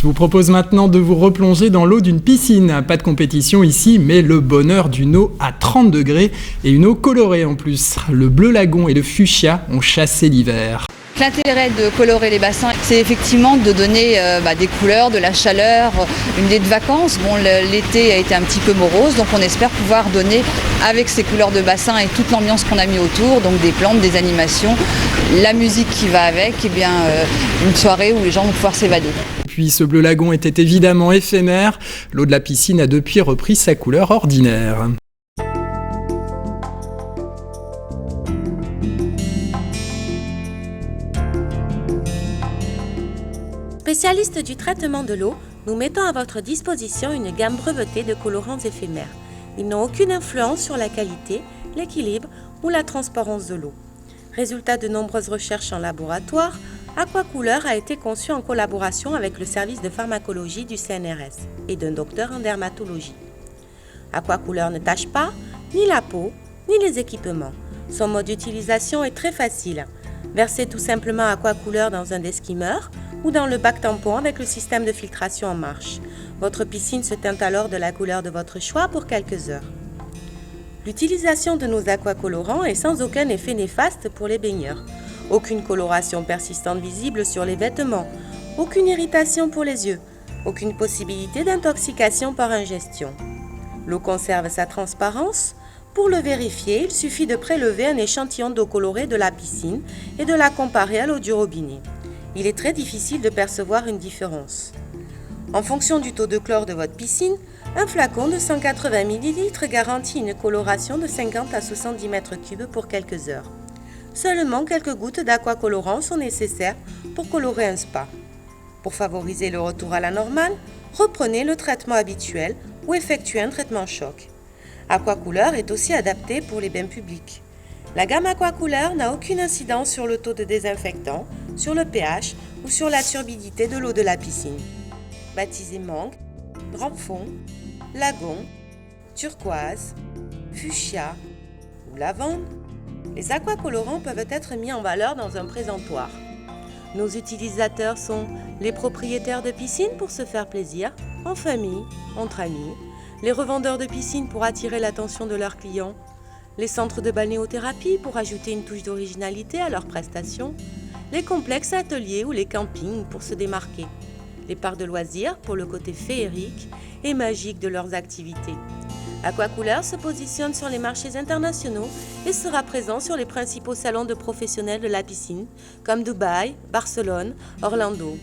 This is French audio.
vous propose maintenant de vous replonger dans l'eau d'une piscine. Pas de compétition ici, mais le bonheur d'une eau à 30 degrés et une eau colorée en plus. Le bleu lagon et le fuchsia ont chassé l'hiver. L'intérêt de colorer les bassins, c'est effectivement de donner des couleurs, de la chaleur, une idée de vacances. Bon, l'été a été un petit peu morose, donc on espère pouvoir donner, avec ces couleurs de bassin et toute l'ambiance qu'on a mis autour, donc des plantes, des animations, la musique qui va avec, une soirée où les gens vont pouvoir s'évader. Puis ce bleu lagon était évidemment éphémère. L'eau de la piscine a depuis repris sa couleur ordinaire. Spécialistes du traitement de l'eau, nous mettons à votre disposition une gamme brevetée de colorants éphémères. Ils n'ont aucune influence sur la qualité, l'équilibre ou la transparence de l'eau. Résultat de nombreuses recherches en laboratoire, Aquacouleur a été conçu en collaboration avec le service de pharmacologie du CNRS et d'un docteur en dermatologie. Aquacouleur ne tâche pas ni la peau ni les équipements. Son mode d'utilisation est très facile. Versez tout simplement Aquacouleur dans un des skimmers ou dans le bac tampon avec le système de filtration en marche. Votre piscine se teint alors de la couleur de votre choix pour quelques heures. L'utilisation de nos aquacolorants est sans aucun effet néfaste pour les baigneurs. Aucune coloration persistante visible sur les vêtements, aucune irritation pour les yeux, aucune possibilité d'intoxication par ingestion. L'eau conserve sa transparence. Pour le vérifier, il suffit de prélever un échantillon d'eau colorée de la piscine et de la comparer à l'eau du robinet. Il est très difficile de percevoir une différence. En fonction du taux de chlore de votre piscine, un flacon de 180 ml garantit une coloration de 50 à 70 m3 pour quelques heures. Seulement quelques gouttes d'aquacolorant sont nécessaires pour colorer un spa. Pour favoriser le retour à la normale, reprenez le traitement habituel ou effectuez un traitement choc. Aquacouleur est aussi adapté pour les bains publics. La gamme Aquacouleur n'a aucune incidence sur le taux de désinfectant, sur le pH ou sur la turbidité de l'eau de la piscine. Baptisé mangue, grand fond, lagon, turquoise, fuchsia ou lavande, les aquacolorants peuvent être mis en valeur dans un présentoir. Nos utilisateurs sont les propriétaires de piscines pour se faire plaisir, en famille, entre amis, les revendeurs de piscines pour attirer l'attention de leurs clients, les centres de balnéothérapie pour ajouter une touche d'originalité à leurs prestations, les complexes ateliers ou les campings pour se démarquer, les parcs de loisirs pour le côté féerique et magique de leurs activités. Aquacouleur se positionne sur les marchés internationaux et sera présent sur les principaux salons de professionnels de la piscine comme Dubaï, Barcelone, Orlando.